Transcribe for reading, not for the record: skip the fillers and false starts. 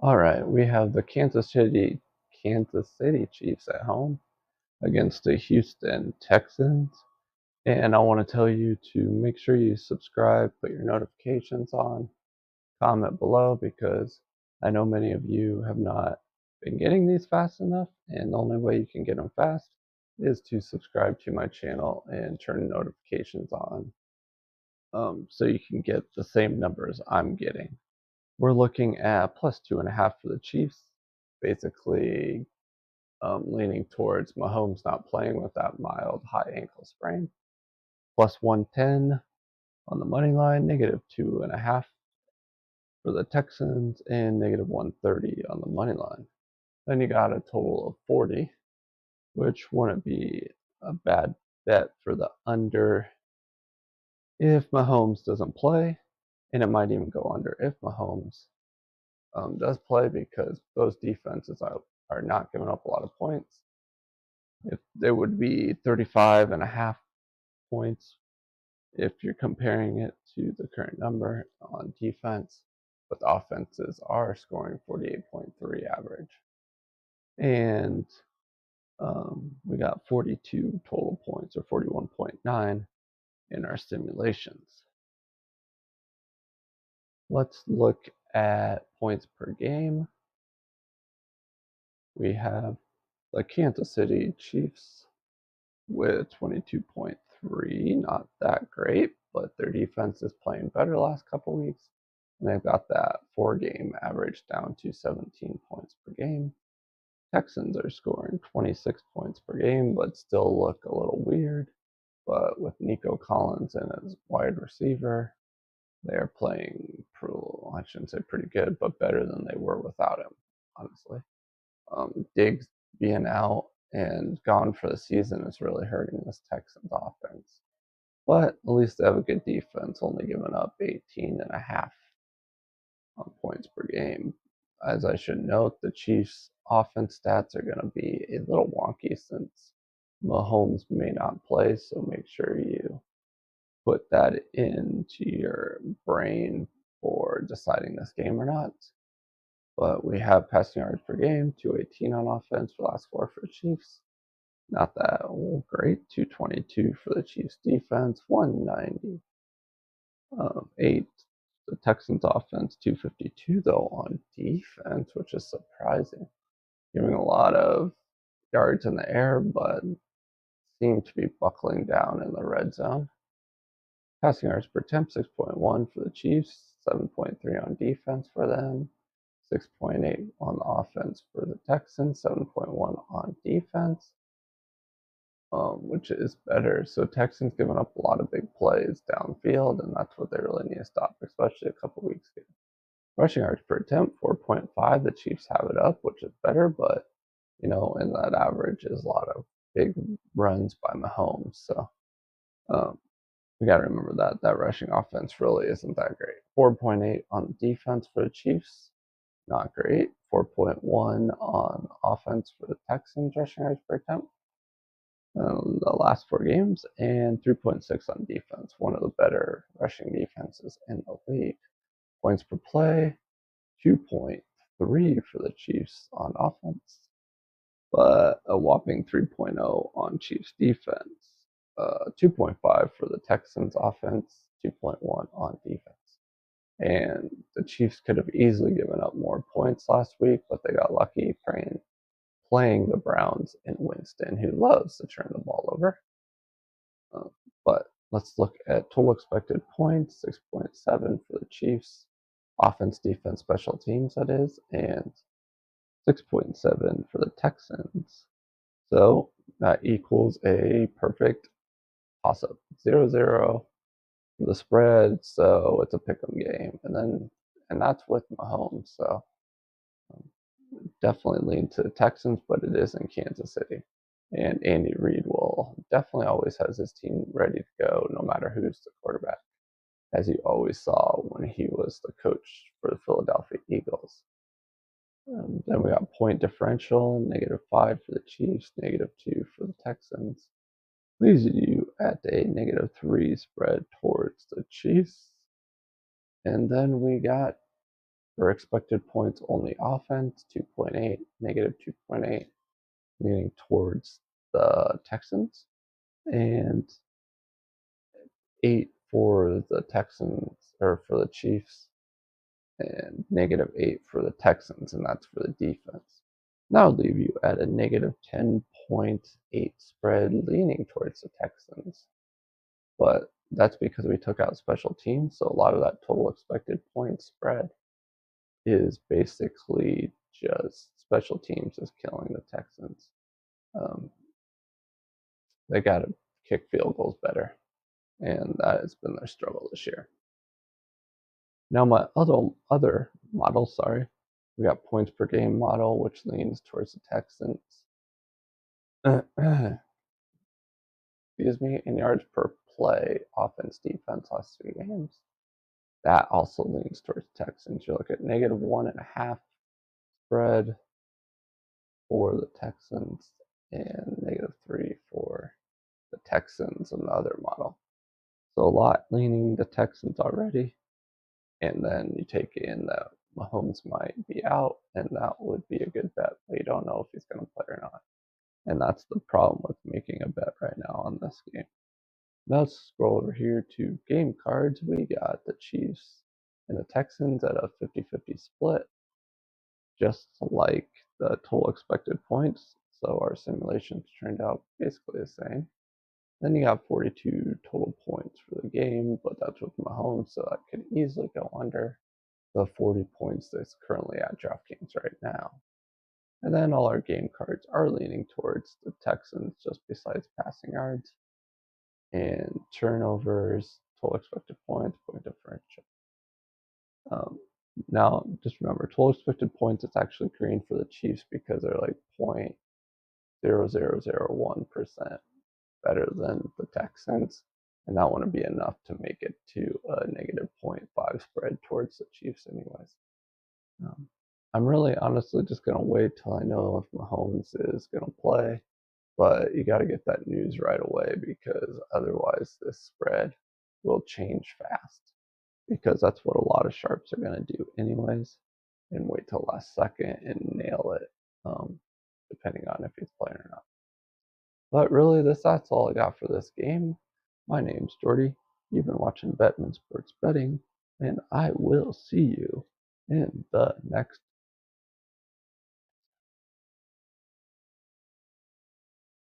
All right, we have the Kansas City Chiefs at home against the Houston Texans. And I want to tell you to make sure you subscribe, put your notifications on, comment below because I know many of you have not been getting these fast enough, and the only way you can get them fast is to subscribe to my channel and turn notifications on, so you can get the same numbers I'm getting. We're looking at plus 2.5 for the Chiefs, basically leaning towards Mahomes not playing with that mild high ankle sprain. Plus 110 on the money line, negative 2.5 for the Texans, and negative 130 on the money line. Then you got a total of 40, which wouldn't be a bad bet for the under if Mahomes doesn't play, and it might even go under if Mahomes does play because those defenses are not giving up a lot of points. If there would be 35.5 points if you're comparing it to the current number on defense, but the offenses are scoring 48.3 average. And we got 42 total points, or 41.9 in our simulations. Let's look at points per game. We have the Kansas City Chiefs with 22.3, not that great, but their defense is playing better the last couple weeks. And they've got that 4-game average down to 17 points per game. Texans are scoring 26 points per game, but still look a little weird. But with Nico Collins in as wide receiver, they're playing, I shouldn't say pretty good, but better than they were without him, honestly. Diggs being out and gone for the season is really hurting this Texans offense. But at least they have a good defense, only giving up 18.5 points per game. As I should note, the Chiefs' offense stats are going to be a little wonky since Mahomes may not play, so make sure you put that into your brain for deciding this game or not. But we have passing yards per game, 218 on offense for the last 4 for the Chiefs. Not that great. 222 for the Chiefs defense, 198. The Texans offense, 252 though on defense, which is surprising. Giving a lot of yards in the air, but seem to be buckling down in the red zone. Passing yards per attempt, 6.1 for the Chiefs, 7.3 on defense for them, 6.8 on the offense for the Texans, 7.1 on defense, which is better. So Texans giving up a lot of big plays downfield, and that's what they really need to stop, especially a couple weeks ago. Rushing yards per attempt, 4.5. The Chiefs have it up, which is better, but in that average is a lot of big runs by Mahomes. So we got to remember that rushing offense really isn't that great. 4.8 on defense for the Chiefs, not great. 4.1 on offense for the Texans rushing yards per attempt. The last 4 games, and 3.6 on defense, one of the better rushing defenses in the league. Points per play, 2.3 for the Chiefs on offense, but a whopping 3.0 on Chiefs defense, 2.5 for the Texans offense, 2.1 on defense. And the Chiefs could have easily given up more points last week, but they got lucky playing the Browns and Winston, who loves to turn the ball over. But let's look at total expected points, 6.7 for the Chiefs, offense, defense, special teams, that is, and 6.7 for the Texans. So that equals a perfect toss-up, 0-0 for the spread. So it's a pick'em game, and that's with Mahomes. So definitely lean to the Texans, but it is in Kansas City. And Andy Reid will definitely always has his team ready to go, no matter who's the quarterback, as you always saw when he was the coach for the Philadelphia Eagles. Then we got point differential, -5 for the Chiefs, -2 for the Texans. Leaves you at a -3 spread towards the Chiefs. And then we got For expected points only offense, 2.8, negative 2.8, leaning towards the Texans, and 8 for the Texans, or for the Chiefs, and negative 8 for the Texans, and that's for the defense. That'll leave you at a negative 10.8 spread leaning towards the Texans. But that's because we took out special teams, so a lot of that total expected points spread is basically just special teams is killing the Texans. Um, they got to kick field goals better, and that has been their struggle this year. Now my other model, we got points per game model, which leans towards the Texans. Excuse me, in yards per play, offense, defense, last 3 games. That also leans towards Texans. You look at negative 1.5 spread for the Texans and negative 3 for the Texans in the other model. So a lot leaning the Texans already. And then you take in that Mahomes might be out, and that would be a good bet, but you don't know if he's going to play or not. And that's the problem with making a bet right now on this game. Now let's scroll over here to game cards. We got the Chiefs and the Texans at a 50-50 split, just like the total expected points. So our simulations turned out basically the same. Then you got 42 total points for the game, but that's with Mahomes, so that could easily go under the 40 points that's currently at DraftKings right now. And then all our game cards are leaning towards the Texans, just besides passing yards and turnovers, total expected points, point differential. Now, just remember, total expected points, it's actually green for the Chiefs because they're like 0.0001% better than the Texans, and that wouldn't be enough to make it to a negative 0.5 spread towards the Chiefs anyways. I'm really honestly just going to wait till I know if Mahomes is going to play, but you got to get that news right away because otherwise this spread will change fast, because that's what a lot of sharps are going to do anyways, and wait till last second and nail it, depending on if he's playing or not. But really, that's all I got for this game. My name's Jordy. You've been watching Betman Sports Betting, and I will see you in the next